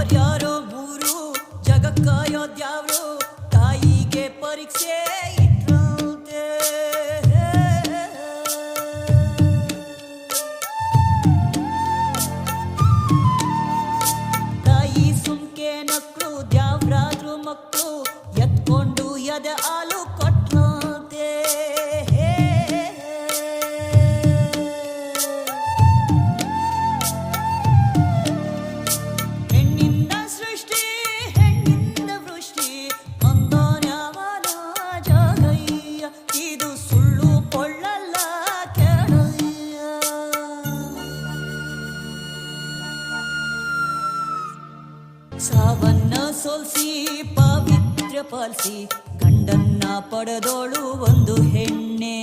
ಯಾರ್ಯಾರೋ ಮೂರು ಜಗಕ್ಕಾಯೋ ದ್ಯಾವ್ರು ತಾಯಿಗೆ ಪರೀಕ್ಷೆ ಇಟ್ರಂತೆ. ತಾಯಿ ಸುಮ್ಕೆ ನಕ್ಳು ದ್ಯಾವ್ರಾದ್ರು ಮಕ್ಕಳು ಎತ್ಕೊಂಡು ಎದೆ ಹಾಲು ಕೊಟ್ರಂತೆ. ಹೆಣ್ಣಿಂದ ಸೃಷ್ಟಿ ಹೆಣ್ಣಿಂದ ವೃಷ್ಟಿ ಅಂದನ್ಯಾವನ ಜಾಗಯ್ಯ, ಇದು ಸುಳ್ಳು ಪೊಳ್ಳಲ್ಲ ಕೇಳಯ್ಯ. ಸಾವನ್ನ ಸೋಲ್ಸಿ ಪಾವಿತ್ರ್ಯ ಪಾಲಿಸಿ ಗಂಡನ್ನ ಪಡೆದೋಳು ಒಂದು ಹೆಣ್ಣೆ.